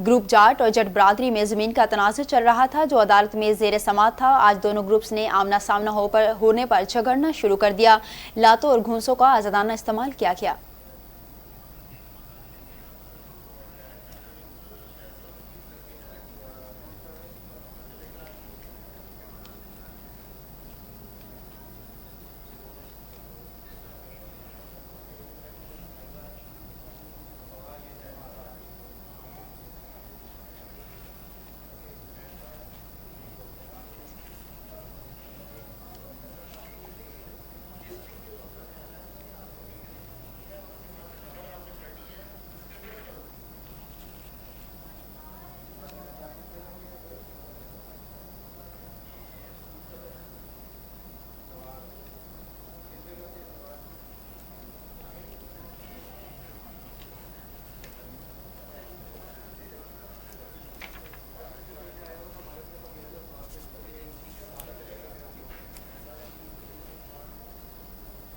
Group Jat और जट बरादरी में जमीन का तनाज़ा चल रहा था जो अदालत में ज़ेर समाअत था। आज दोनों ग्रुप्स ने आमना सामना होने पर झगड़ना शुरू कर दिया। लातों और घूंसों का आज़ादाना इस्तेमाल किया गया।